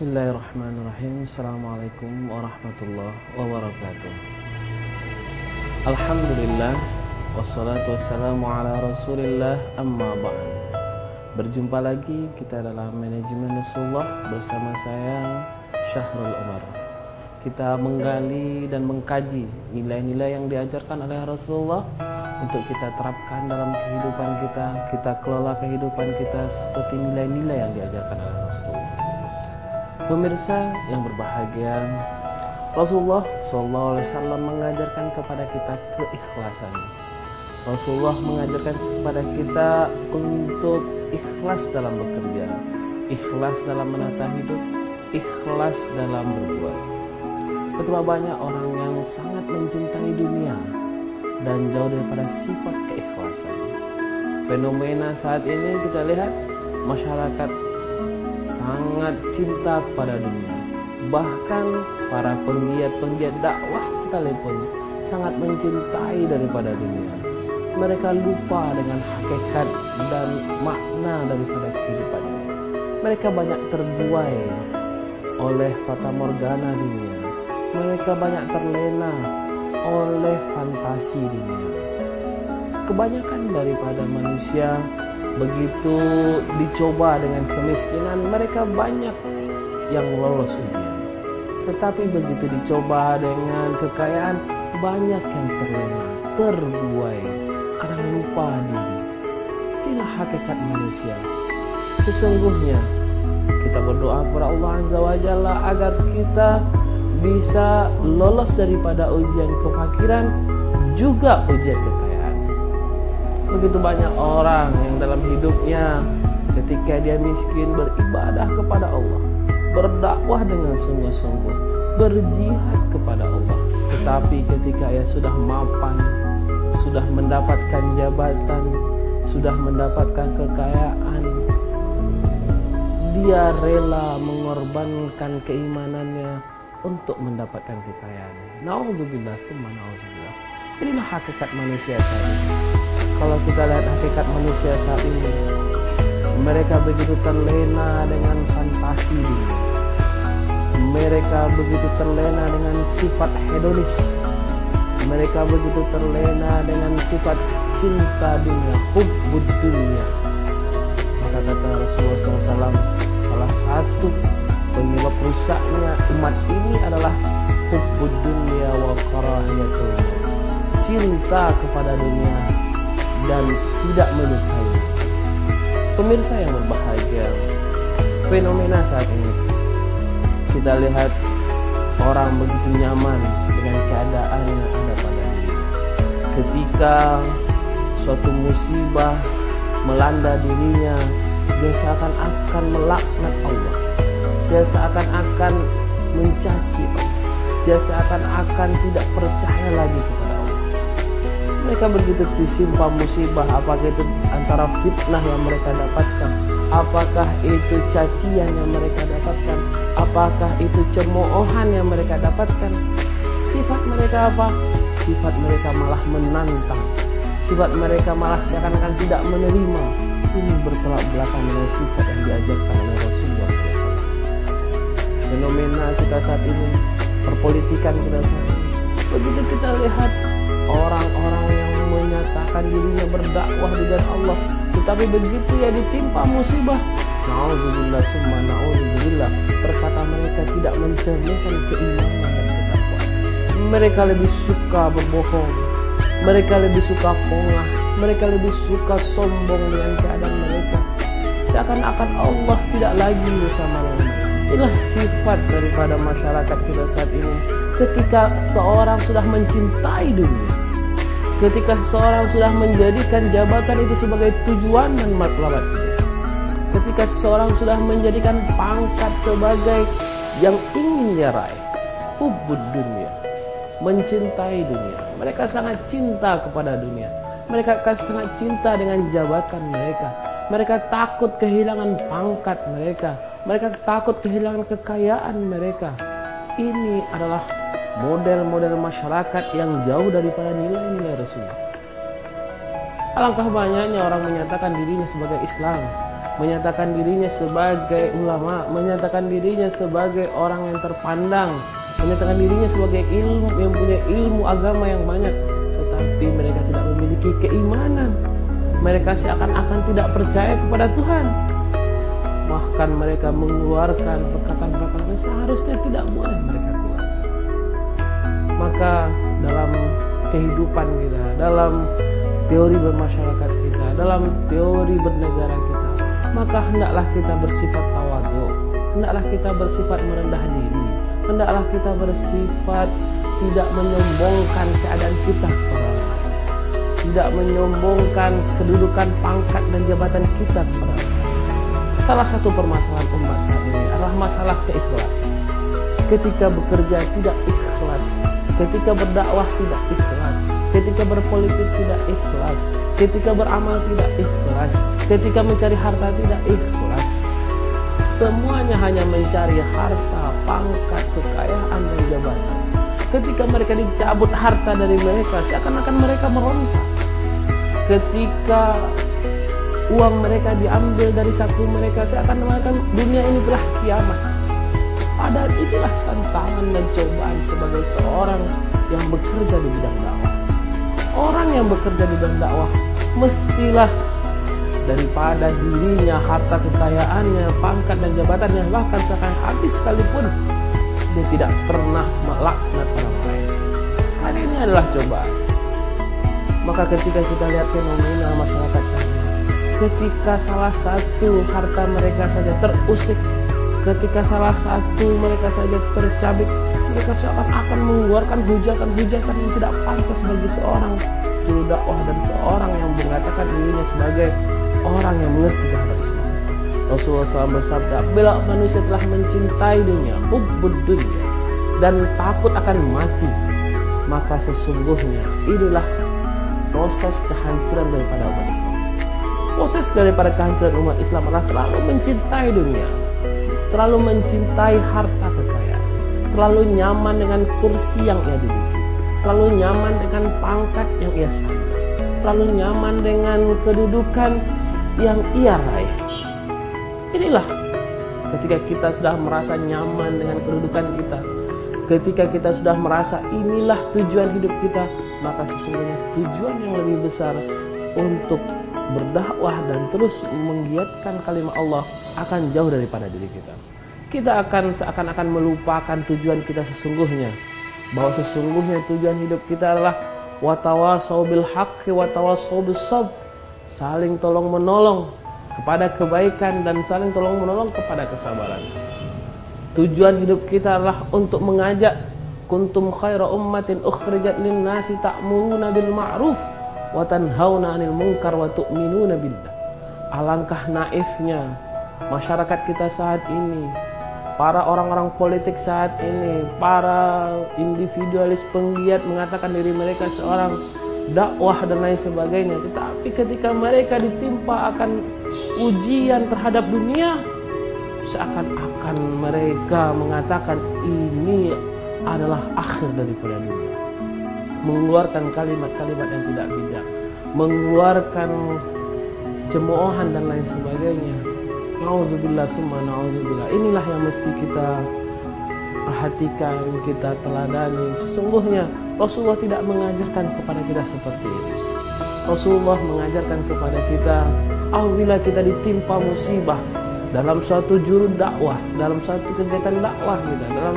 Bismillahirrahmanirrahim. Assalamualaikum warahmatullahi wabarakatuh. Alhamdulillah, wassalatu wassalamu ala rasulillah, amma ba'd. Berjumpa lagi kita dalam manajemen Rasulullah bersama saya Syahrul Umar. Kita menggali dan mengkaji nilai-nilai yang diajarkan oleh Rasulullah untuk kita terapkan dalam kehidupan kita. Kita kelola kehidupan kita seperti nilai-nilai yang diajarkan oleh Rasulullah. Pemirsa yang berbahagia, Rasulullah SAW mengajarkan kepada kita keikhlasan. Rasulullah mengajarkan kepada kita untuk ikhlas dalam bekerja, ikhlas dalam menata hidup, ikhlas dalam berbuat. Betapa banyak orang yang sangat mencintai dunia dan jauh daripada sifat keikhlasan. Fenomena saat ini kita lihat masyarakat sangat cinta kepada dunia. Bahkan para penggiat dakwah sekalipun sangat mencintai daripada dunia. Mereka lupa dengan hakikat dan makna daripada kehidupan ini. Mereka banyak terbuai oleh fata morgana dunia. Mereka banyak terlena oleh fantasi dunia. Kebanyakan daripada manusia begitu dicoba dengan kemiskinan, mereka banyak yang lolos ujian. Tetapi begitu dicoba dengan kekayaan, banyak yang terlena, terbuai karena lupa diri. Inilah hakikat manusia. Sesungguhnya kita berdoa kepada Allah Azza wa Jalla agar kita bisa lolos daripada ujian kefakiran, juga ujian kekayaan. Begitu banyak orang yang dalam hidupnya ketika dia miskin beribadah kepada Allah, berdakwah dengan sungguh-sungguh, berjihad kepada Allah. Tetapi ketika ia sudah mapan, sudah mendapatkan jabatan, sudah mendapatkan kekayaan, dia rela mengorbankan keimanannya untuk mendapatkan kekayaan. Na'udzubillah, summa na'udzubillah. Inilah hakikat manusia saat ini. Kalau kita lihat hakikat manusia saat ini, mereka begitu terlena dengan fantasi dunia. Mereka begitu terlena dengan sifat hedonis. Mereka begitu terlena dengan sifat cinta dunia, hubbud dunia. Maka kata Rasulullah SAW, salah satu penyebab rusaknya umat ini adalah hubbud dunia wa karahiyatul maut. Cinta kepada dunia dan tidak menyukai. Pemirsa yang berbahagia, fenomena saat ini kita lihat orang begitu nyaman dengan keadaan yang ada pada dirinya. Ketika suatu musibah melanda dirinya, dia seakan-akan melaknat Allah, dia seakan-akan mencaci Allah, dia seakan-akan tidak percaya lagi kepada Allah. Mereka begitu disimpa musibah, apakah itu antara fitnah yang mereka dapatkan, apakah itu cacian yang mereka dapatkan, apakah itu cemoohan yang mereka dapatkan. Sifat mereka apa? Sifat mereka malah menantang, sifat mereka malah seakan-akan tidak menerima. Ini bertolak belakang dengan sifat yang diajarkan oleh Rasulullah SAW. Fenomena kita saat ini, perpolitikan kita saat ini, begitu kita lihat orang-orang yang menyatakan dirinya berdakwah di jalan Allah, tetapi begitu ya ditimpa musibah, na'udzubillah summa na'udzubillah, terkata mereka tidak mencerminkan keimanan dan ketakwaan. Mereka lebih suka berbohong, mereka lebih suka pongah, mereka lebih suka sombong dengan keadaan mereka, seakan-akan Allah tidak lagi bersama mereka. Inilah sifat daripada masyarakat kita saat ini. Ketika seorang sudah mencintai dunia, ketika seorang sudah menjadikan jabatan itu sebagai tujuan dan matlamat, ketika seseorang sudah menjadikan pangkat sebagai yang ingin dia raih, hubbud dunia, mencintai dunia, mereka sangat cinta kepada dunia, mereka sangat cinta dengan jabatan mereka, mereka takut kehilangan pangkat mereka, mereka takut kehilangan kekayaan mereka. Ini adalah model-model masyarakat yang jauh daripada nilai-nilai Rasulullah. Alangkah banyaknya orang menyatakan dirinya sebagai Islam, menyatakan dirinya sebagai ulama, menyatakan dirinya sebagai orang yang terpandang, menyatakan dirinya sebagai ilmu yang punya ilmu agama yang banyak, tetapi mereka tidak memiliki keimanan. Mereka seakan-akan tidak percaya kepada Tuhan. Bahkan mereka mengeluarkan perkataan-perkataan yang seharusnya tidak boleh mereka keluarkan. Maka dalam kehidupan kita, dalam teori bermasyarakat kita, dalam teori bernegara kita, maka hendaklah kita bersifat tawadhu, hendaklah kita bersifat merendah diri, hendaklah kita bersifat tidak menyombongkan keadaan kita kepada orang lain, tidak menyombongkan kedudukan, pangkat dan jabatan kita kepada orang lain. Salah satu permasalahan umat saat ini adalah masalah keikhlasan. Ketika bekerja tidak ikhlas, ketika berdakwah tidak ikhlas, ketika berpolitik tidak ikhlas, ketika beramal tidak ikhlas, ketika mencari harta tidak ikhlas. Semuanya hanya mencari harta, pangkat, kekayaan dan jabatan. Ketika mereka dicabut harta dari mereka, seakan-akan mereka meronta. Ketika uang mereka diambil dari saku mereka, seakan-akan dunia ini telah kiamat. Padahal inilah tantangan dan cobaan sebagai seorang yang bekerja di bidang dakwah. Orang yang bekerja di bidang dakwah mestilah daripada dirinya, harta kekayaannya, pangkat dan jabatannya, bahkan seakan habis sekalipun, dia tidak pernah melaknat orang lain. Karena ini adalah cobaan. Maka ketika kita lihat fenomena masyarakat syariah, ketika salah satu harta mereka saja terusik, ketika salah satu mereka saja tercabik, mereka seakan-akan mengeluarkan hujatan-hujatan yang tidak pantas bagi seorang juru dakwah dan seorang yang mengatakan dirinya sebagai orang yang mengerti terhadap Islam. Rasulullah SAW bersabda, bila manusia telah mencintai dunia, hubbud dunya, dan takut akan mati, maka sesungguhnya inilah proses kehancuran daripada umat Islam. Proses daripada kehancuran umat Islam adalah terlalu mencintai dunia, terlalu mencintai harta kekayaan, terlalu nyaman dengan kursi yang ia duduki, terlalu nyaman dengan pangkat yang ia sandang, terlalu nyaman dengan kedudukan yang ia raih. Inilah ketika kita sudah merasa nyaman dengan kedudukan kita, ketika kita sudah merasa inilah tujuan hidup kita, maka sesungguhnya tujuan yang lebih besar untuk berdakwah dan terus menggiatkan kalimat Allah akan jauh daripada diri kita. Kita akan seakan-akan melupakan tujuan kita sesungguhnya, bahwa sesungguhnya tujuan hidup kita adalah watawasau bil haqqi watawasau bis sabr, saling tolong menolong kepada kebaikan dan saling tolong menolong kepada kesabaran. Tujuan hidup kita adalah untuk mengajak, kuntum khaira ummatin ukhrijat lin nasi ta'muruna bil ma'ruf wa tanhauna 'anil munkar wa tu'minuna billah. Alangkah naifnya masyarakat kita saat ini, para orang-orang politik saat ini, para individualis penggiat mengatakan diri mereka seorang dakwah dan lain sebagainya, tetapi ketika mereka ditimpa akan ujian terhadap dunia, seakan-akan mereka mengatakan ini adalah akhir daripada dunia, mengeluarkan kalimat-kalimat yang tidak bijak, mengeluarkan cemoohan dan lain sebagainya. Nauzubillah summa nauzubillah. Inilah yang mesti kita perhatikan, kita teladani. Sesungguhnya Rasulullah tidak mengajarkan kepada kita seperti ini. Rasulullah mengajarkan kepada kita, apabila kita ditimpa musibah dalam suatu juru dakwah, dalam suatu kegiatan dakwah kita, dalam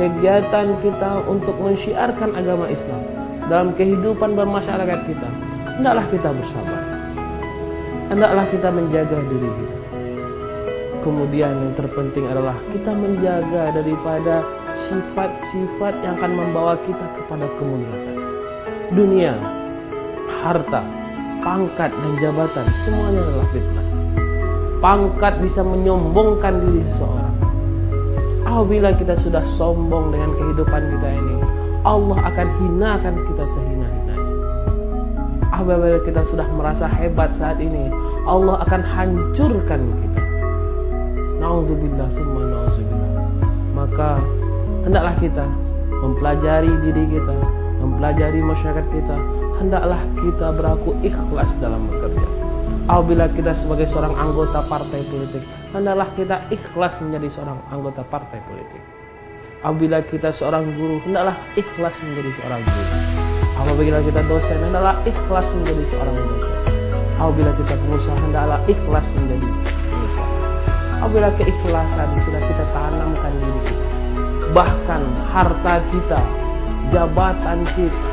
kegiatan kita untuk mensyiarkan agama Islam, dalam kehidupan bermasyarakat kita, hendaklah kita bersabar, hendaklah kita menjaga diri kita. Kemudian yang terpenting adalah kita menjaga daripada sifat-sifat yang akan membawa kita kepada kemudaratan. Dunia, harta, pangkat dan jabatan, semuanya adalah fitnah. Pangkat bisa menyombongkan diri seseorang. Apabila kita sudah sombong dengan kehidupan kita ini, Allah akan hinakan kita sehina-hinanya. Apabila kita sudah merasa hebat saat ini, Allah akan hancurkan kita. Nauzubillah summa nauzubillah. Maka hendaklah kita mempelajari diri kita, mempelajari masyarakat kita. Hendaklah kita berlaku ikhlas dalam bekerja. Apabila kita sebagai seorang anggota partai politik, hendaklah kita ikhlas menjadi seorang anggota partai politik. Apabila kita seorang guru, hendaklah ikhlas menjadi seorang guru. Apabila kita dosen, hendaklah ikhlas menjadi seorang dosen. Apabila kita pengusaha, hendaklah ikhlas menjadi pengusaha. Apabila keikhlasan sudah kita tanamkan di diri kita, bahkan harta kita, jabatan kita,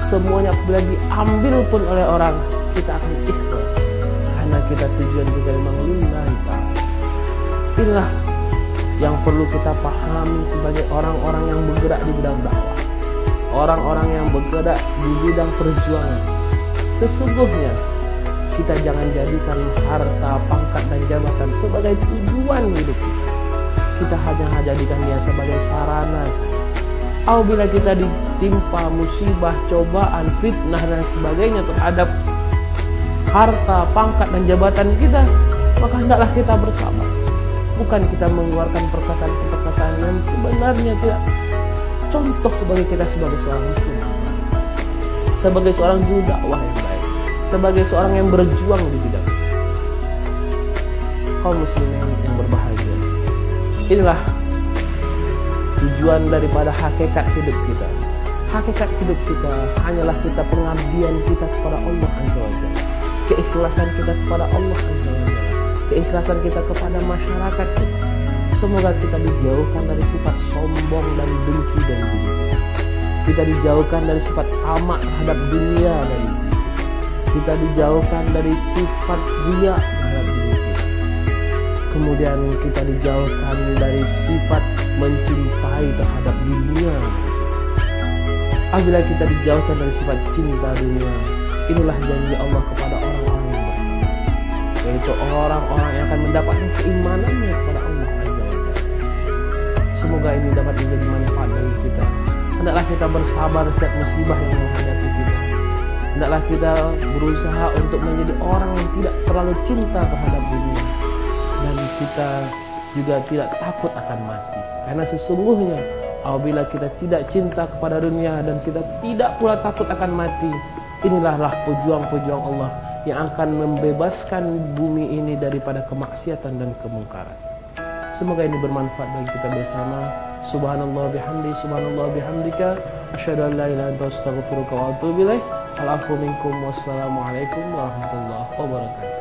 semuanya bila diambil pun oleh orang, kita akan ikhlas karena kita tujuan kita memang lillahi ta'ala. Inilah yang perlu kita pahami sebagai orang-orang yang bergerak di bidang dakwah, orang-orang yang bergerak di bidang perjuangan. Sesungguhnya kita jangan jadikan harta, pangkat, dan jabatan sebagai tujuan hidup kita. Kita hanya jadikan dia sebagai sarana. Apabila kita ditimpa musibah, cobaan, fitnah, dan sebagainya terhadap harta, pangkat, dan jabatan kita, maka hendaklah kita bersabar. Bukan kita mengeluarkan perkataan-perkataan yang sebenarnya tidak contoh bagi kita sebagai seorang muslim, sebagai seorang juru dakwah yang baik, sebagai seorang yang berjuang di bidang kaum muslimin yang berbahagia. Inilah tujuan daripada hakikat hidup kita. Hakikat hidup kita hanyalah kita pengabdian kita kepada Allah Azza wa Jalla, keikhlasan kita kepada Allah Azza wa Jalla, keikhlasan kita kepada masyarakat kita. Semoga kita dijauhkan dari sifat sombong dan dengki dan diri kita. Kita dijauhkan dari sifat tamak terhadap dunia dan diri kita. Kita dijauhkan dari sifat riya terhadap diri kita. Kemudian kita dijauhkan dari sifat mencintai terhadap dunia. Apabila kita dijauhkan dari sifat cinta dunia, inilah janji Allah kepada orang-orang yang bersabar, yaitu orang-orang yang akan mendapatkan keimanannya kepada Allah Azza wa Jalla. Semoga ini dapat menjadi manfaat bagi kita. Hendaklah kita bersabar setiap musibah yang menghadapi kita. Hendaklah kita berusaha untuk menjadi orang yang tidak terlalu cinta terhadap dunia, dan kita juga tidak takut akan mati. Karena sesungguhnya apabila kita tidak cinta kepada dunia dan kita tidak pula takut akan mati, inilah pejuang-pejuang Allah yang akan membebaskan bumi ini daripada kemaksiatan dan kemungkaran. Semoga ini bermanfaat bagi kita bersama. Subhanallah bihamdi, subhanallah bihamdika, asyhadu an la ilaha illa anta astaghfiruka wa atubu ilaik. Al-afwu minkum, wassalamualaikum warahmatullahi wabarakatuh.